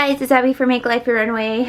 guys, it's Abby for Make Life Your Runway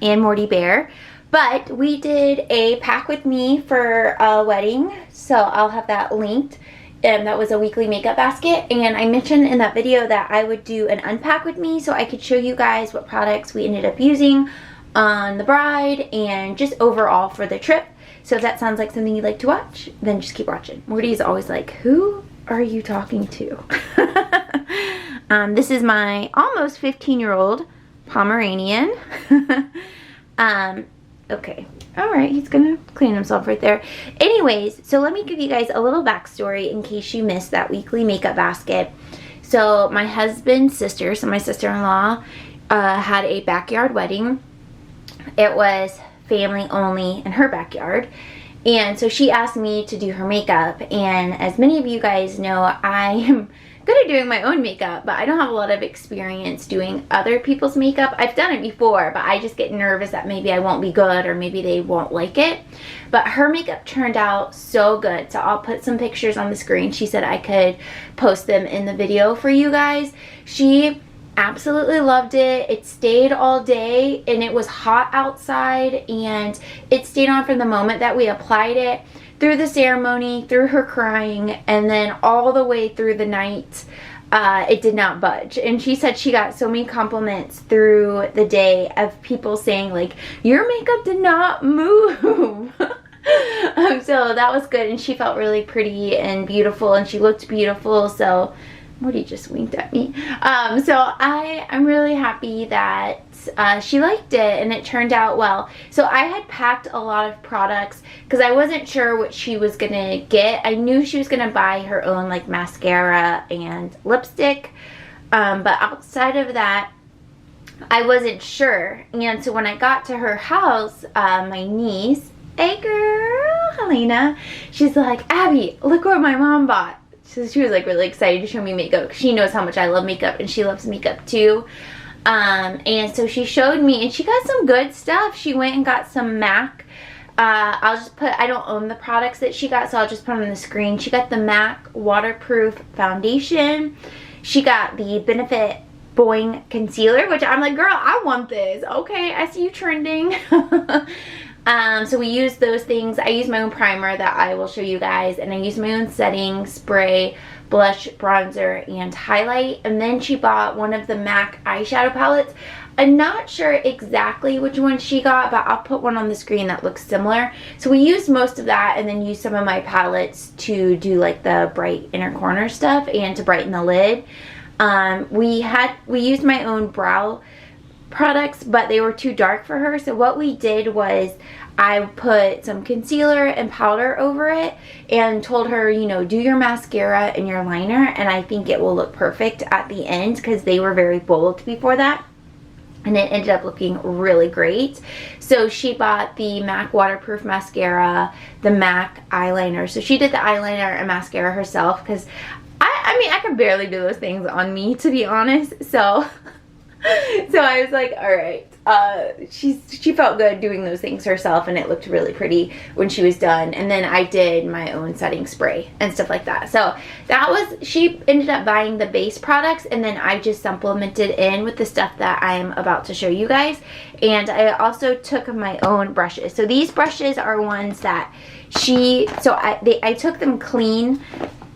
and Morty Bear. But we did a pack with me for a wedding, so I'll have that linked. That was a weekly makeup basket, and I mentioned in that video that I would do an unpack with me so I could show you guys what products we ended up using on the bride and just overall for the trip. So if that sounds like something you'd like to watch, then just keep watching. Morty is always like, who are you talking to? This is my almost 15-year-old Pomeranian. Okay. Alright, he's gonna clean himself right there. Anyways, so let me give you guys a little backstory in case you missed that weekly makeup basket. So my husband's sister, so my sister-in-law, had a backyard wedding. It was family only in her backyard. And so she asked me to do her makeup. And as many of you guys know, I am good at doing my own makeup, but I don't have a lot of experience doing other people's makeup. I've done it before, but I just get nervous that maybe I won't be good or maybe they won't like it. But her makeup turned out so good, so I'll put some pictures on the screen. She said I could post them in the video for you guys. She absolutely loved it. It stayed all day, and it was hot outside, and it stayed on from the moment that we applied it through the ceremony, through her crying, and then all the way through the night. It did not budge. And she said she got so many compliments through the day of people saying like, your makeup did not move. So that was good, and she felt really pretty and beautiful, and she looked beautiful. So Morty just winked at me. So I'm really happy that she liked it and it turned out well. So I had packed a lot of products because I wasn't sure what she was gonna get. I knew she was gonna buy her own like mascara and lipstick, but outside of that I wasn't sure. And so when I got to her house, my niece, hey girl, Helena, she's like, Abby, look what my mom bought. So she was like really excited to show me makeup because she knows how much I love makeup and she loves makeup too. And so she showed me, and she got some good stuff. She went and got some MAC. I'll just put, I don't own the products that she got, so I'll just put them on the screen. She got the MAC waterproof foundation. She got the Benefit Boing concealer, which I'm like, girl, I want this. Okay, I see you trending. So we used those things. I used my own primer that I will show you guys, and I used my own setting spray, blush, bronzer, and highlight. And then she bought one of the MAC eyeshadow palettes. I'm not sure exactly which one she got, but I'll put one on the screen that looks similar. So we used most of that, and then used some of my palettes to do like the bright inner corner stuff and to brighten the lid. We used my own brow products, but they were too dark for her. So what we did was I put some concealer and powder over it and told her, you know, do your mascara and your liner, and I think it will look perfect at the end because they were very bold before that. And it ended up looking really great. So she bought the MAC waterproof mascara, the MAC eyeliner. So she did the eyeliner and mascara herself because I mean, I can barely do those things on me, to be honest. So I was like, all right. She felt good doing those things herself, and it looked really pretty when she was done. And then I did my own setting spray and stuff like that. So that was, she ended up buying the base products, and then I just supplemented in with the stuff that I'm about to show you guys. And I also took my own brushes. So these brushes are ones that I took them clean.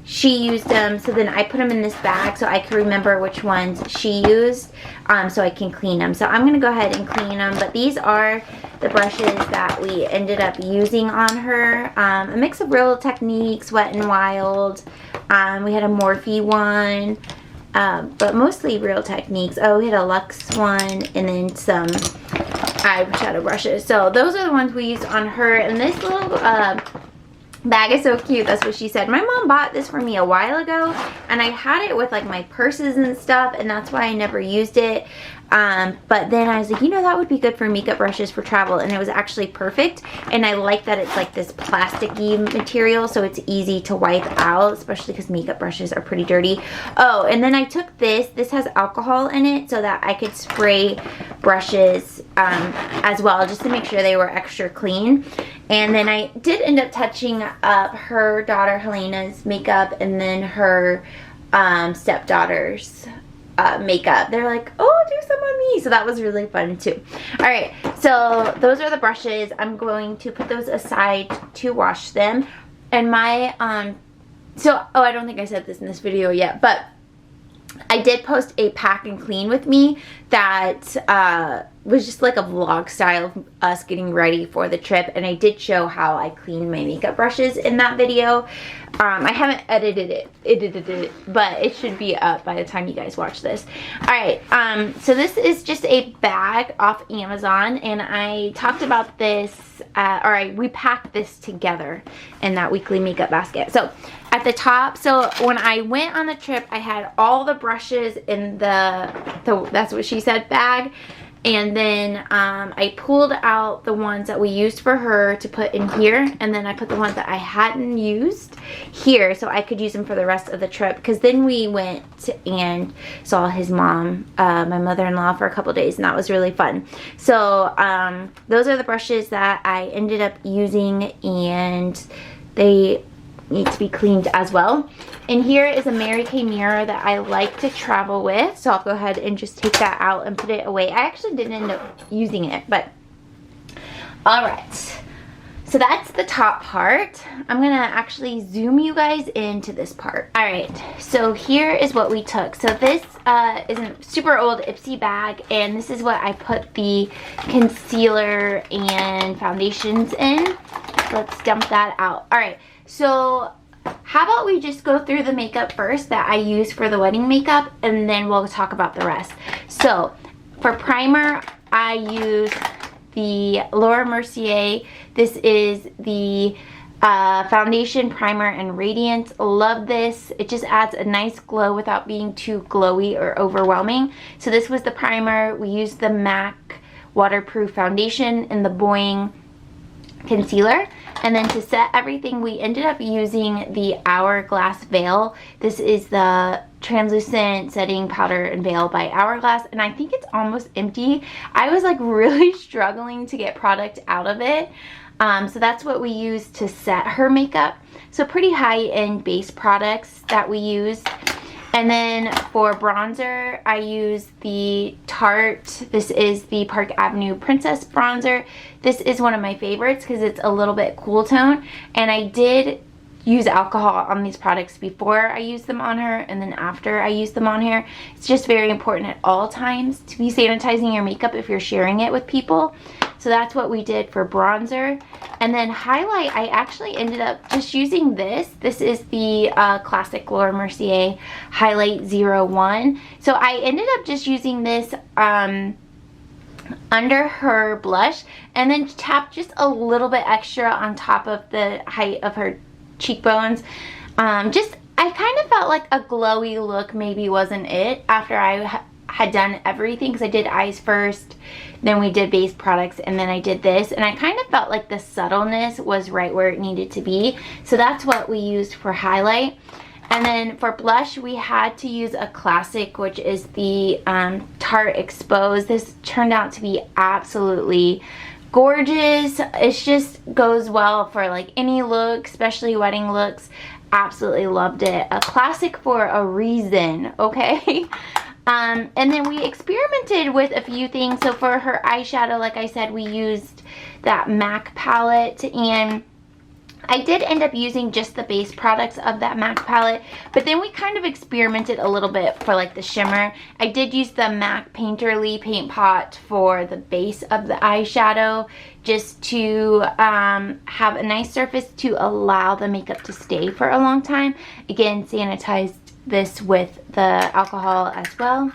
She used them, so then I put them in this bag so I can remember which ones she used, so I can clean them. So I'm going to go ahead and clean them, but these are the brushes that we ended up using on her. A mix of Real Techniques, Wet n Wild. We had a Morphe one, but mostly Real Techniques. Oh, we had a Luxe one, and then some eyeshadow brushes. So those are the ones we used on her, and this little bag is so cute. That's what she said. My mom bought this for me a while ago, and I had it with like my purses and stuff, and that's why I never used it. But then I was like, you know, that would be good for makeup brushes for travel, and it was actually perfect. And I like that it's like this plasticky material, so it's easy to wipe out, especially because makeup brushes are pretty dirty. Oh, and then I took this. This has alcohol in it so that I could spray brushes as well, just to make sure they were extra clean. And then I did end up touching up her daughter Helena's makeup, and then her stepdaughter's makeup. They're like, oh, do some on me. So that was really fun too. All right, so those are the brushes. I'm going to put those aside to wash them. And my, oh, I don't think I said this in this video yet, but I did post a pack and clean with me that was just like a vlog style of us getting ready for the trip, and I did show how I cleaned my makeup brushes in that video. I haven't edited it, but it should be up by the time you guys watch this. Alright, so this is just a bag off Amazon, and I talked about this, we packed this together in that weekly makeup basket. So at the top, so when I went on the trip, I had all the brushes in the that's what she said bag. And then I pulled out the ones that we used for her to put in here. And then I put the ones that I hadn't used here so I could use them for the rest of the trip. Because then we went and saw his mom, my mother-in-law, for a couple days. And that was really fun. So those are the brushes that I ended up using. And they need to be cleaned as well. And here is a Mary Kay mirror that I like to travel with, so I'll go ahead and just take that out and put it away. I actually didn't end up using it, but alright, so that's the top part. I'm gonna actually zoom you guys into this part. Alright, so here is what we took. So this is a super old Ipsy bag, and this is what I put the concealer and foundations in. Let's dump that out. Alright, so how about we just go through the makeup first that I use for the wedding makeup, and then we'll talk about the rest. So for primer, I use the Laura Mercier. This is the foundation, primer, and radiance. Love this. It just adds a nice glow without being too glowy or overwhelming. So this was the primer. We used the MAC waterproof foundation and the Boing concealer. And then to set everything, we ended up using the Hourglass Veil. This is the translucent setting powder and veil by Hourglass, and I think it's almost empty. I was like really struggling to get product out of it. So that's what we used to set her makeup. So pretty high-end base products that we used. And then for bronzer, I use the Tarte. This is the Park Avenue Princess Bronzer. This is one of my favorites because it's a little bit cool tone. And I did use alcohol on these products before I used them on her and then after I used them on her. It's just very important at all times to be sanitizing your makeup if you're sharing it with people. So that's what we did for bronzer. And then highlight, I actually ended up just using this. This is the classic Laura Mercier Highlight 01. So I ended up just using this under her blush and then tap just a little bit extra on top of the height of her cheekbones. I kind of felt like a glowy look maybe wasn't it after I had done everything, because I did eyes first, then we did base products, and then I did this, and I kind of felt like the subtleness was right where it needed to be. So that's what we used for highlight. And then for blush, we had to use a classic, which is the Tarte Expose. This turned out to be absolutely gorgeous. It just goes well for like any look, especially wedding looks. Absolutely loved it. A classic for a reason, okay? And then we experimented with a few things. So for her eyeshadow, like I said, we used that MAC palette, and I did end up using just the base products of that MAC palette, but then we kind of experimented a little bit for like the shimmer. I did use the MAC Painterly Paint Pot for the base of the eyeshadow, just to have a nice surface to allow the makeup to stay for a long time. Again, sanitized this with the alcohol as well.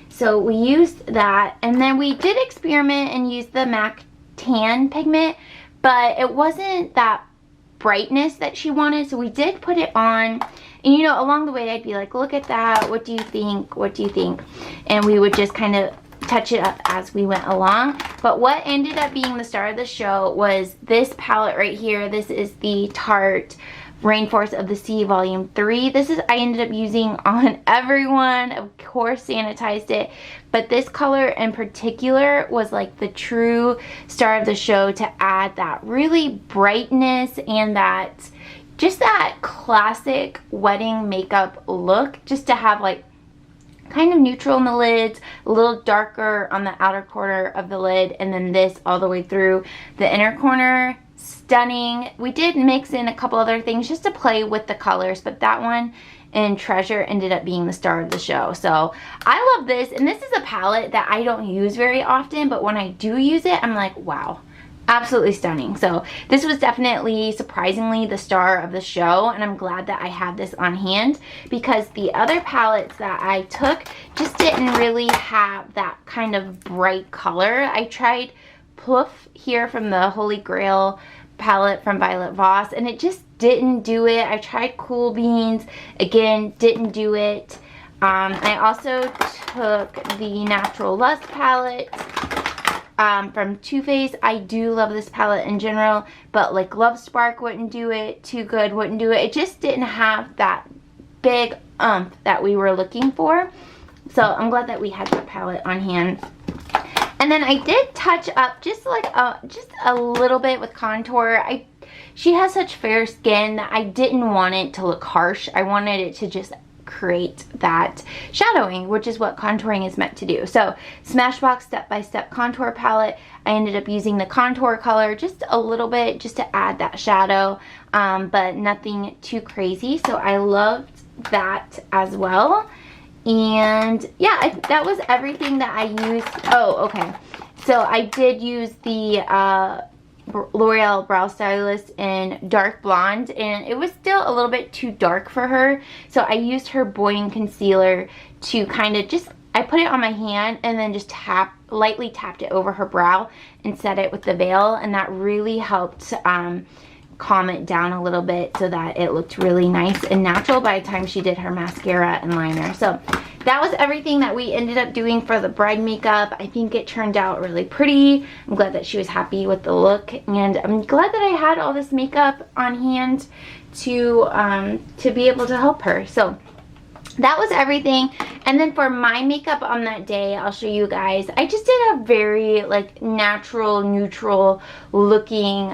So we used that, and then we did experiment and use the MAC Tan pigment, but it wasn't that brightness that she wanted, so we did put it on, and you know, along the way I'd be like, look at that, what do you think, what do you think, and we would just kind of touch it up as we went along. But what ended up being the star of the show was this palette right here. This is the Tarte Rainforest of the Sea Volume 3. This is, I ended up using on everyone, of course sanitized it, but this color in particular was like the true star of the show to add that really brightness and that, just that classic wedding makeup look, just to have like kind of neutral in the lids, a little darker on the outer corner of the lid, and then this all the way through the inner corner. Stunning. We did mix in a couple other things just to play with the colors, but that one and Treasure ended up being the star of the show. So I love this, and this is a palette that I don't use very often, but when I do use it, I'm like, wow, absolutely stunning. So this was definitely, surprisingly, the star of the show, and I'm glad that I have this on hand, because the other palettes that I took just didn't really have that kind of bright color. I tried Poof here from the Holy Grail palette from Violet Voss, and it just didn't do it. I tried Cool Beans, again, didn't do it. I also took the Natural Lust palette from Too Faced. I do love this palette in general, but like Love Spark wouldn't do it, Too Good wouldn't do it. It just didn't have that big that we were looking for. So I'm glad that we had that palette on hand. And then I did touch up just a little bit with contour. She has such fair skin that I didn't want it to look harsh. I wanted it to just create that shadowing, which is what contouring is meant to do. So Smashbox Step by Step contour palette, I ended up using the contour color just a little bit just to add that shadow, but nothing too crazy. So I loved that as well. And yeah, that was everything that I used. Oh, okay. So I did use the L'Oreal Brow Stylist in Dark Blonde, and it was still a little bit too dark for her. So I used her Boying Concealer to kind of just, I put it on my hand and then just lightly tapped it over her brow and set it with the veil. And that really helped calm it down a little bit so that it looked really nice and natural by the time she did her mascara and liner. So that was everything that we ended up doing for the bride makeup. I think it turned out really pretty. I'm glad that she was happy with the look, and I'm glad that I had all this makeup on hand to be able to help her. So that was everything. And then for my makeup on that day, I'll show you guys. I just did a very like natural, neutral looking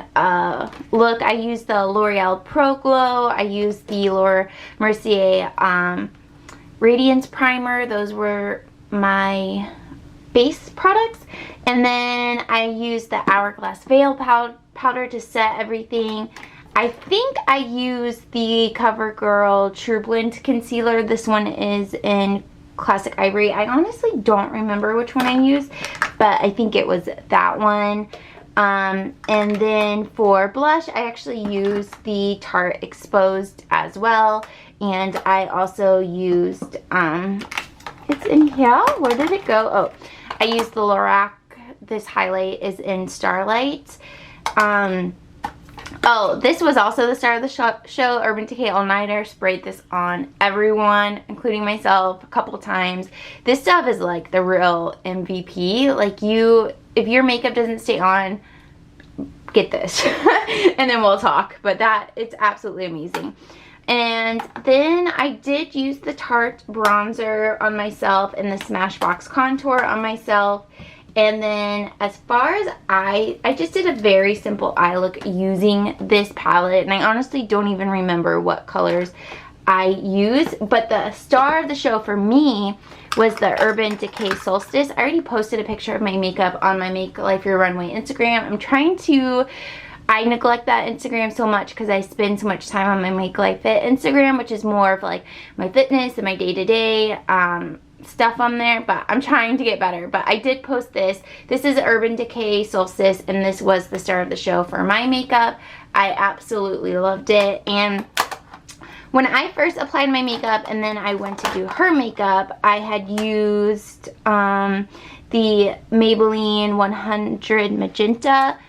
look. I used the L'Oreal Pro Glow. I used the Laura Mercier Radiance Primer. Those were my base products. And then I used the Hourglass Veil powder to set everything. I think I used the CoverGirl True Blend Concealer. This one is in Classic Ivory. I honestly don't remember which one I used, but I think it was that one. And then for blush, I actually used the Tarte Exposed as well. And I also used, it's in here. Where did it go? Oh, I used the Lorac. This highlight is in Starlight. Oh, this was also the star of the show, Urban Decay All Nighter. Sprayed this on everyone, including myself, a couple times. This stuff is like the real MVP. Like if your makeup doesn't stay on, get this. And then we'll talk. But it's absolutely amazing. And then I did use the Tarte bronzer on myself and the Smashbox contour on myself. And then as far as I just did a very simple eye look using this palette. And I honestly don't even remember what colors I used. But the star of the show for me was the Urban Decay Solstice. I already posted a picture of my makeup on my Make Life Your Runway Instagram. I'm trying to... I neglect that Instagram so much because I spend so much time on my Make Life Fit Instagram, which is more of like my fitness and my day-to-day stuff on there, but I'm trying to get better. But I did post this. This is Urban Decay Solstice, and this was the star of the show for my makeup. I absolutely loved it. And when I first applied my makeup and then I went to do her makeup, I had used the Maybelline 100 Magenta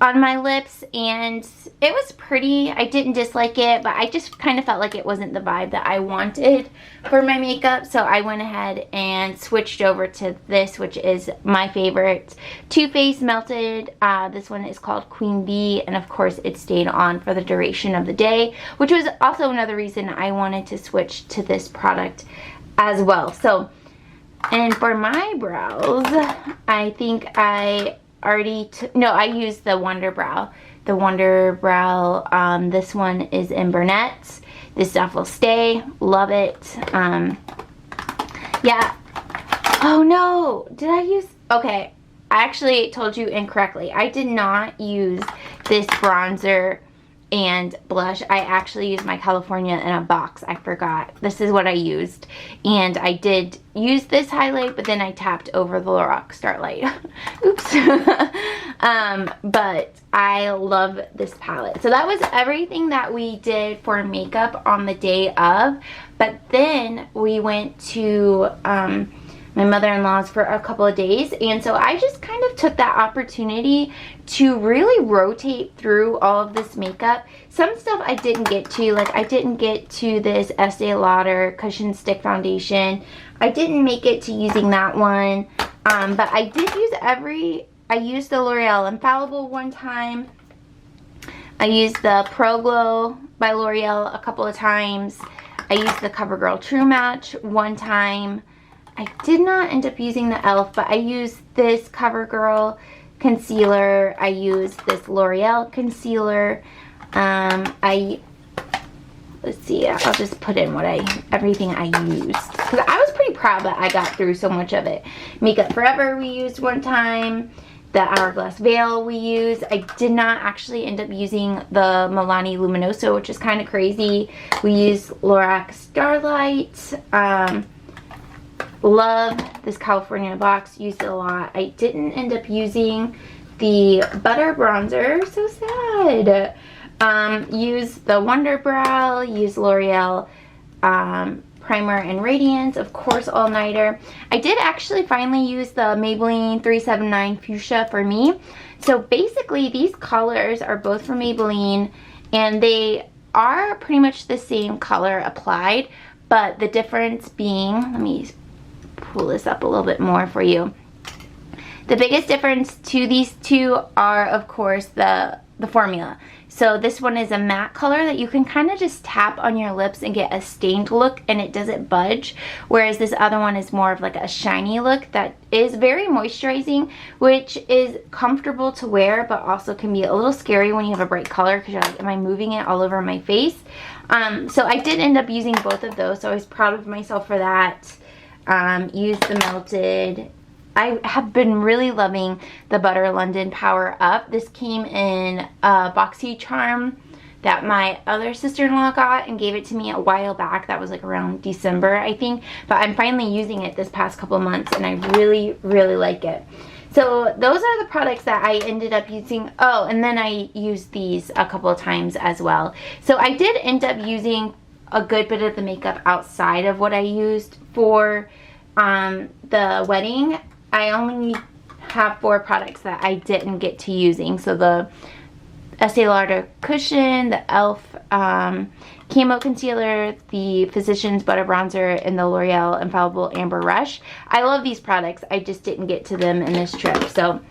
on my lips, and it was pretty. I didn't dislike it, but I just kind of felt like it wasn't the vibe that I wanted for my makeup. So I went ahead and switched over to this, which is my favorite, Too Faced Melted. This one is called Queen Bee, and of course it stayed on for the duration of the day, which was also another reason I wanted to switch to this product as well. So, and for my brows, I think I used the Wonder Brow. The Wonder Brow, this one is in Burnett. This stuff will stay. Love it. Yeah. Oh no, did I use, okay, I actually told you incorrectly. I did not use this bronzer and blush. I actually used my California in a box. I forgot. This is what I used. And I did use this highlight, but then I tapped over the Lorac Starlight. Oops. But I love this palette. So that was everything that we did for makeup on the day of. But then we went to my mother-in-law's for a couple of days, and so I just kind of took that opportunity to really rotate through all of this makeup. Some stuff I didn't get to, like I didn't get to this Estee Lauder Cushion Stick Foundation. I didn't make it to using that one, but I did use I used the L'Oreal Infallible one time. I used the Pro Glow by L'Oreal a couple of times. I used the CoverGirl True Match one time. I did not end up using the e.l.f., but I used this CoverGirl concealer. I used this L'Oreal concealer. Let's see, I'll just put in everything I used, because I was pretty proud that I got through so much of it. Makeup Forever we used one time. The Hourglass Veil we used. I did not actually end up using the Milani Luminoso, which is kind of crazy. We used Lorac Starlight. Love this California box, used it a lot. I didn't end up using the Butter Bronzer, so sad. Used the Wonder Brow, used L'Oreal Primer and Radiance, of course All Nighter. I did actually finally use the Maybelline 379 Fuchsia for me. So basically these colors are both from Maybelline, and they are pretty much the same color applied, but the difference being, let me pull this up a little bit more for you. The biggest difference to these two are, of course, the formula. So this one is a matte color that you can kind of just tap on your lips and get a stained look and it doesn't budge, whereas this other one is more of like a shiny look that is very moisturizing, which is comfortable to wear but also can be a little scary when you have a bright color because you're like, am I moving it all over my face? So I did end up using both of those, so I was proud of myself for that. Used the Melted. I have been really loving the Butter London Power Up. This came in a boxy charm that my other sister-in-law got and gave it to me a while back. That was like around December, I think. But I'm finally using it this past couple months and I really, really like it. So those are the products that I ended up using. Oh, and then I used these a couple of times as well. So I did end up using a good bit of the makeup outside of what I used for the wedding. I only have 4 products that I didn't get to using. So the Estee Lauder Cushion, the e.l.f. Camo Concealer, the Physicians Butter Bronzer, and the L'Oreal Infallible Amber Rush. I love these products. I just didn't get to them in this trip. So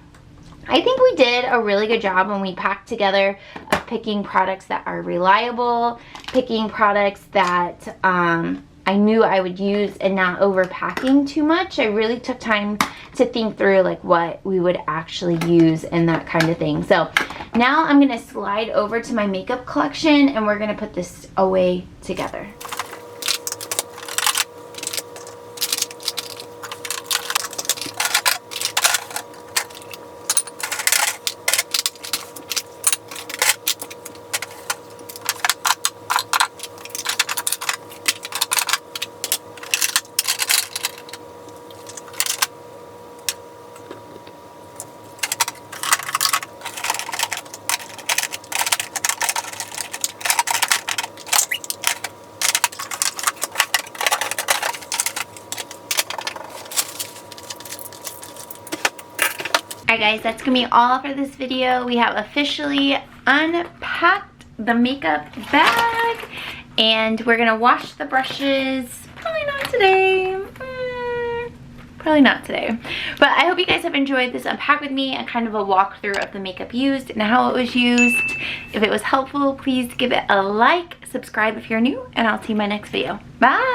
I think we did a really good job when we packed together of picking products that are reliable, picking products that I knew I would use and not overpacking too much. I really took time to think through like what we would actually use and that kind of thing. So now I'm gonna slide over to my makeup collection and we're gonna put this away together. Alright guys, that's gonna be all for this video. We have officially unpacked the makeup bag and we're gonna wash the brushes. Probably not today. Probably not today. But I hope you guys have enjoyed this unpack with me and kind of a walkthrough of the makeup used and how it was used. If it was helpful, please give it a like, subscribe if you're new, and I'll see you in my next video. Bye!